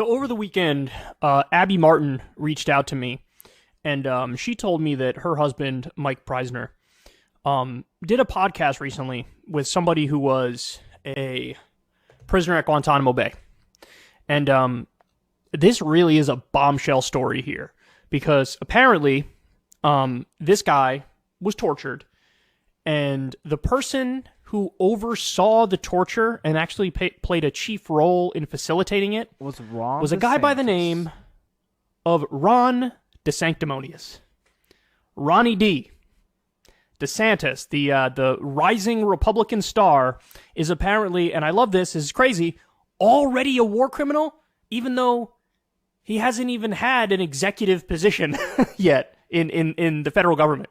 So over the weekend, Abby Martin reached out to me, and she told me that her husband, Mike Prysner, did a podcast recently with somebody who was a prisoner at Guantanamo Bay. And this really is a bombshell story here, because apparently this guy was tortured, and the person who oversaw the torture and actually played a chief role in facilitating it was a guy by the name of Ron DeSanctimonious. Ronnie D. DeSantis, the rising Republican star, is apparently, and I love this, is crazy, already a war criminal, even though he hasn't even had an executive position yet in the federal government.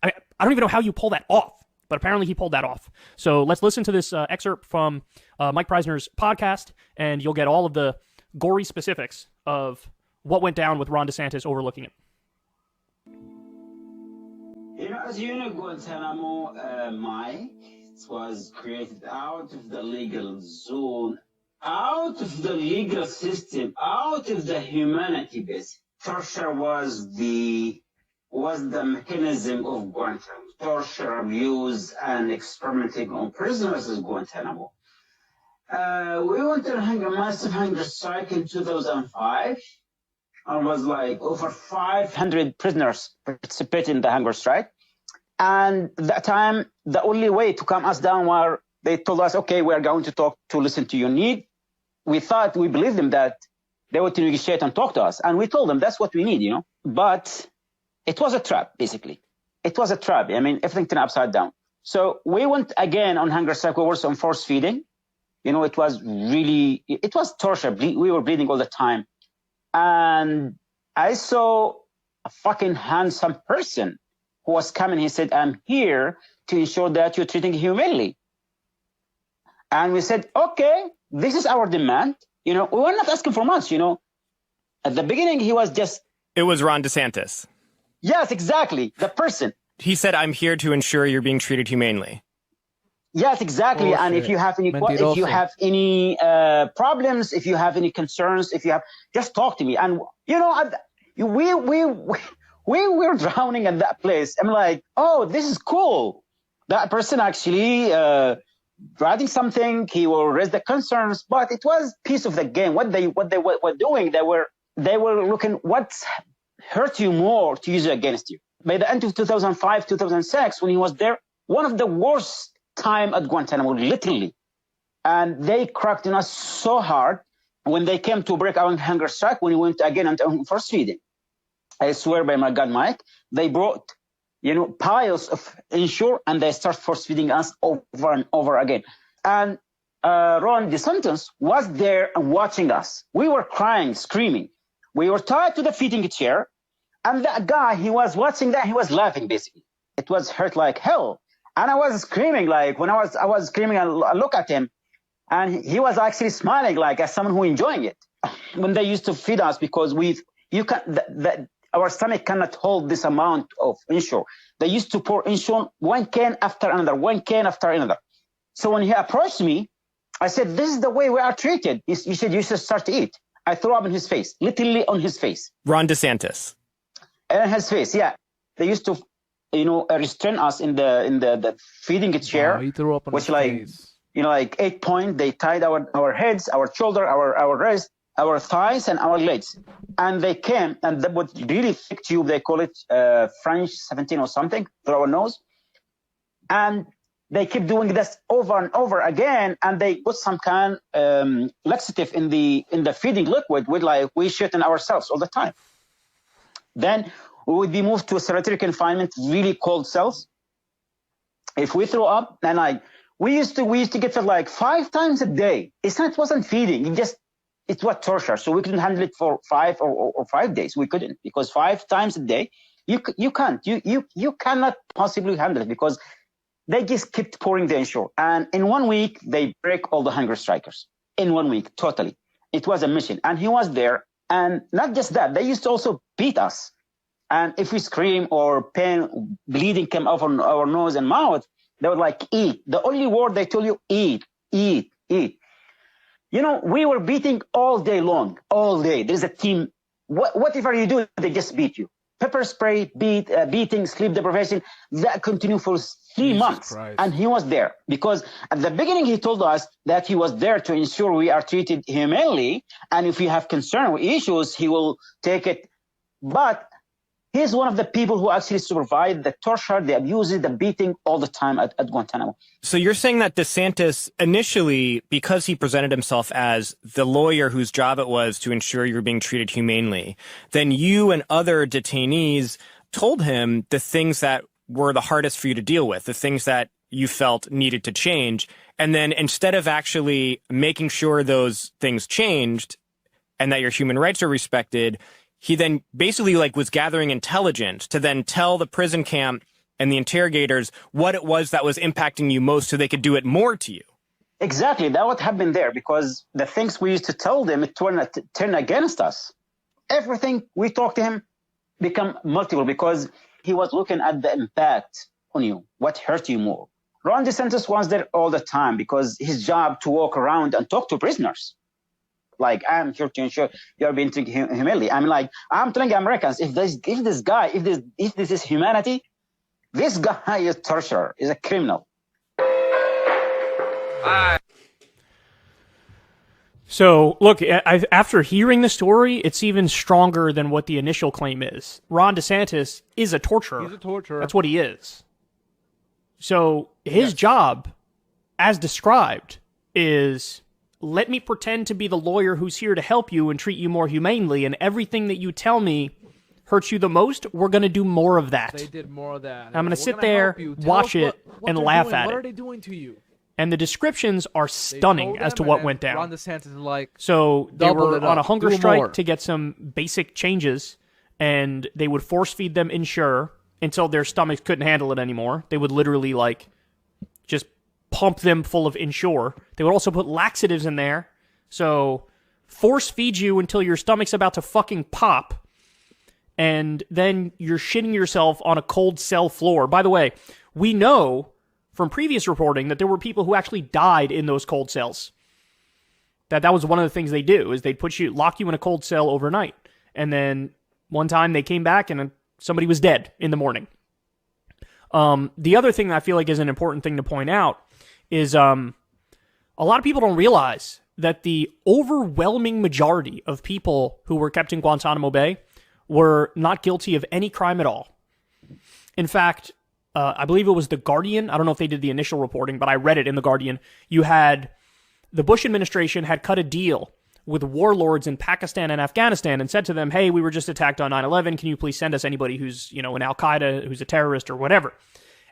I don't even know how you pull that off. But apparently he pulled that off. So let's listen to this excerpt from Mike Prysner's podcast, and you'll get all of the gory specifics of what went down with Ron DeSantis overlooking it. As you know, Guantanamo, Mike, was created out of the legal zone, out of the legal system, out of the humanity base. Torture was the mechanism of Guantanamo. Torture, abuse, and experimenting on prisoners in Guantanamo. We went to a massive hunger strike in 2005. And was like over 500 prisoners participated in the hunger strike. And at that time, the only way to calm us down was they told us, okay, we are going to talk to listen to your need. We believed them that they would negotiate and talk to us. And we told them that's what we need, But it was a trap, basically. It was a trap. I mean, everything turned upside down. So we went again on hunger strike. We were on forced feeding. It was torture. We were bleeding all the time. And I saw a fucking handsome person who was coming. He said, I'm here to ensure that you're treating humanely. And we said, okay, this is our demand. We were not asking for much, At the beginning, he was just... It was Ron DeSantis. Yes, exactly. The person. He said, I'm here to ensure you're being treated humanely. Yes, exactly. Bullshit. And if you have any problems, if you have any concerns, just talk to me. And, we were drowning in that place. I'm like, oh, this is cool. That person actually writing something, he will raise the concerns, but it was piece of the game. What they were doing, they were looking what's hurt you more to use it against you. By the end of 2005, 2006, when he was there, one of the worst time at Guantanamo, literally. And they cracked on us so hard when they came to break our hunger strike, when we went again on force feeding. I swear by my God, Mike, they brought, piles of ensure, and they start force feeding us over and over again. And Ron DeSantis was there and watching us. We were crying, screaming. We were tied to the feeding chair, and that guy, he was watching that, he was laughing, basically. It was hurt like hell. And I was screaming, like, when I was screaming, I look at him, and he was actually smiling, like, as someone who enjoying it. When they used to feed us, because our stomach cannot hold this amount of ensure. They used to pour ensure one can after another. So when he approached me, I said, this is the way we are treated. You should start to eat. I threw up in his face, literally on his face. Ron DeSantis. In his face, yeah. They used to, restrain us in the feeding chair, he threw up on which his like, face. like 8 point. They tied our heads, our shoulder, our wrist, our thighs, and our legs. And they came, and they would really thick tube, they call it French 17 or something, through our nose. And they keep doing this over and over again, and they put some kind laxative in the feeding liquid, with like we shit in ourselves all the time. Then we would be moved to a solitary confinement, really cold cells. If we throw up, and we used to get fed like 5 times a day. It wasn't feeding, it was torture. So we couldn't handle it for 5 or 5 days. We couldn't, because 5 times a day, you can't, you cannot possibly handle it, because they just kept pouring the ensure. And in 1 week, they break all the hunger strikers. In 1 week, totally. It was a mission. And he was there. And not just that, they used to also beat us. And if we scream or pain, bleeding came out on our nose and mouth, they would like, eat. The only word they told you, eat, eat, eat. We were beating all day long, all day. There's a team. Whatever you do, they just beat you. Pepper spray, beating, sleep deprivation, that continued for 3 months. Christ. And he was there because at the beginning, he told us that he was there to ensure we are treated humanely. And if we have concern or issues, he will take it. But he's one of the people who actually supervised the torture, the abuses, the beating all the time at Guantanamo. So you're saying that DeSantis initially, because he presented himself as the lawyer whose job it was to ensure you're being treated humanely, then you and other detainees told him the things that were the hardest for you to deal with, the things that you felt needed to change. And then instead of actually making sure those things changed and that your human rights are respected, he then basically was gathering intelligence to then tell the prison camp and the interrogators what it was that was impacting you most so they could do it more to you. Exactly. That what happened there, because the things we used to tell them, it turned against us. Everything we talked to him become multiple because he was looking at the impact on you, what hurt you more. Ron DeSantis was there all the time because his job to walk around and talk to prisoners. I'm here to ensure you're being treated humanely. I'm telling Americans, if this is humanity, this guy is torturer, is a criminal. So, look, after hearing the story, it's even stronger than what the initial claim is. Ron DeSantis is a torturer. He's a torturer. That's what he is. So, his job, as described, is... let me pretend to be the lawyer who's here to help you and treat you more humanely, and everything that you tell me hurts you the most, we're going to do more of that. They did more of that. I'm going to sit there, watch it, and laugh at it. What are they doing to you? And the descriptions are stunning as to what went down. Ron DeSantis is so they were on a hunger strike to get some basic changes, and they would force feed them Ensure until their stomachs couldn't handle it anymore. They would literally, just pump them full of Ensure. They would also put laxatives in there. So force feed you until your stomach's about to fucking pop. And then you're shitting yourself on a cold cell floor. By the way, we know from previous reporting that there were people who actually died in those cold cells. That was one of the things they do, is they'd lock you in a cold cell overnight. And then one time they came back and somebody was dead in the morning. The other thing that I feel like is an important thing to point out is a lot of people don't realize that the overwhelming majority of people who were kept in Guantanamo Bay were not guilty of any crime at all. In fact, I believe it was The Guardian. I don't know if they did the initial reporting, but I read it in The Guardian. The Bush administration had cut a deal with warlords in Pakistan and Afghanistan and said to them, hey, we were just attacked on 9/11. Can you please send us anybody who's, an Al-Qaeda, who's a terrorist or whatever?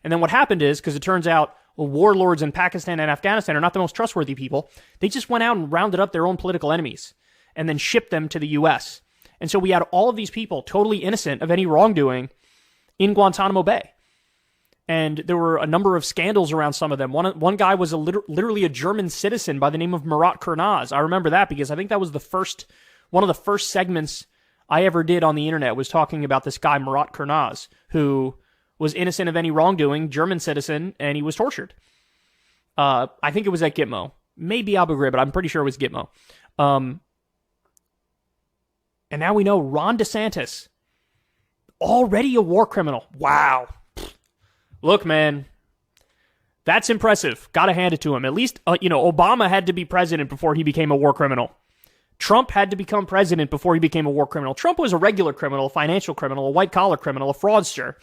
And then what happened is, because it turns out warlords in Pakistan and Afghanistan are not the most trustworthy people, they just went out and rounded up their own political enemies and then shipped them to the U.S. And so we had all of these people totally innocent of any wrongdoing in Guantanamo Bay. And there were a number of scandals around some of them. One guy was literally a German citizen by the name of Murat Kurnaz. I remember that because I think that was one of the first segments I ever did on the internet was talking about this guy, Murat Kurnaz, who was innocent of any wrongdoing, German citizen, and he was tortured. I think it was at Gitmo. Maybe Abu Ghraib, but I'm pretty sure it was Gitmo. And now we know Ron DeSantis, already a war criminal. Wow. Look, man, that's impressive. Gotta hand it to him. At least, Obama had to be president before he became a war criminal. Trump had to become president before he became a war criminal. Trump was a regular criminal, a financial criminal, a white-collar criminal, a fraudster.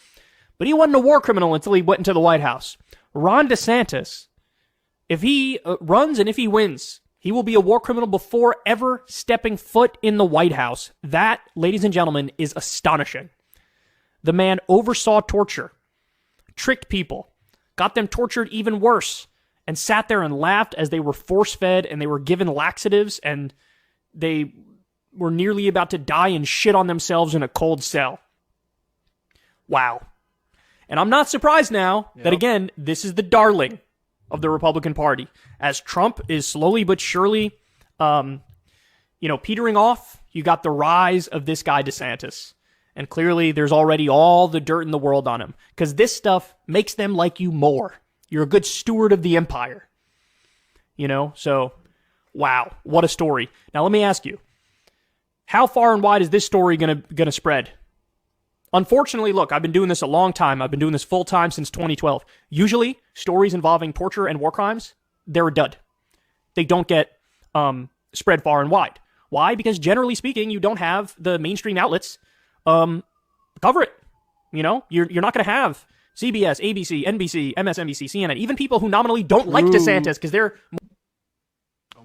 But he wasn't a war criminal until he went into the White House. Ron DeSantis, if he runs and if he wins, he will be a war criminal before ever stepping foot in the White House. That, ladies and gentlemen, is astonishing. The man oversaw torture, tricked people, got them tortured even worse, and sat there and laughed as they were force-fed and they were given laxatives and they were nearly about to die and shit on themselves in a cold cell. Wow. And I'm not surprised now that, again, this is the darling of the Republican Party. As Trump is slowly but surely, petering off, you got the rise of this guy DeSantis. And clearly there's already all the dirt in the world on him. Because this stuff makes them like you more. You're a good steward of the empire. So Wow, what a story. Now let me ask you, how far and wide is this story gonna spread? Unfortunately, look, I've been doing this a long time. I've been doing this full time since 2012. Usually, stories involving torture and war crimes, they're a dud. They don't get spread far and wide. Why? Because generally speaking, you don't have the mainstream outlets cover it. You know, you're not going to have CBS, ABC, NBC, MSNBC, CNN, even people who nominally don't like DeSantis because they're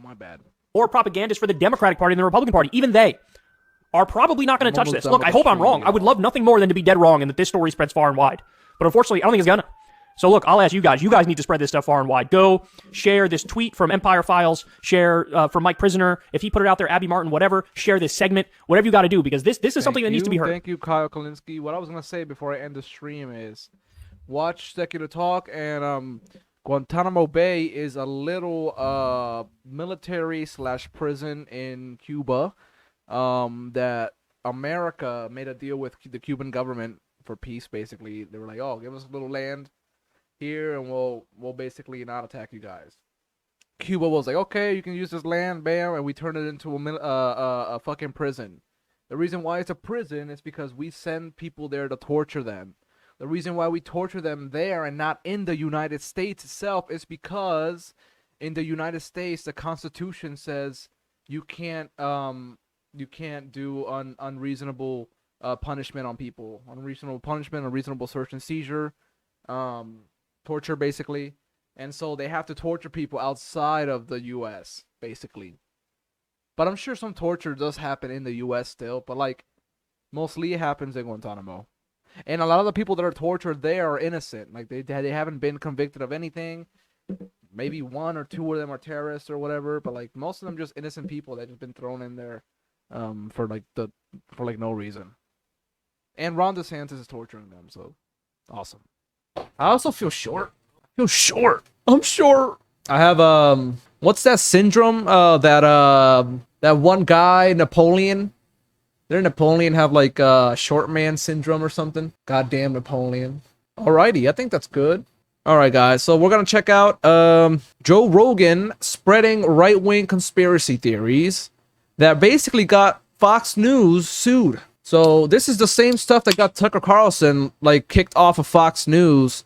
my bad. Or propagandists for the Democratic Party and the Republican Party. Even they are probably not going to touch this. Look, I hope I'm wrong. I would love nothing more than to be dead wrong and that this story spreads far and wide. But unfortunately, I don't think it's gonna. So look, I'll ask you guys. You guys need to spread this stuff far and wide. Go share this tweet from Empire Files. Share from Mike Prysner. If he put it out there, Abby Martin, whatever. Share this segment. Whatever you got to do, because this is something that needs to be heard. Thank you, Kyle Kalinsky. What I was going to say before I end the stream is watch Secular Talk, and Guantanamo Bay is a little military/prison in Cuba that America made a deal with the Cuban government for peace. Basically, they were like, "Oh, give us a little land here, and we'll basically not attack you guys." Cuba was like, "Okay, you can use this land, bam," and we turned it into a fucking prison. The reason why it's a prison is because we send people there to torture them. The reason why we torture them there and not in the United States itself is because in the United States the Constitution says you can't do unreasonable punishment on people, unreasonable punishment, unreasonable search and seizure, torture basically, and so they have to torture people outside of the U.S. basically. But I'm sure some torture does happen in the U.S. still, but like mostly it happens in Guantanamo. And a lot of the people that are tortured there are innocent. Like they haven't been convicted of anything. Maybe one or two of them are terrorists or whatever, but like most of them just innocent people that just been thrown in there for no reason. And Ron DeSantis is torturing them, so awesome. I also feel short. I'm short. I have what's that syndrome that one guy, Napoleon? Didn't Napoleon have like short man syndrome or something? Goddamn Napoleon. Alrighty, I think that's good. Alright guys, so we're gonna check out Joe Rogan spreading right-wing conspiracy theories that basically got Fox News sued. So this is the same stuff that got Tucker Carlson like kicked off of Fox News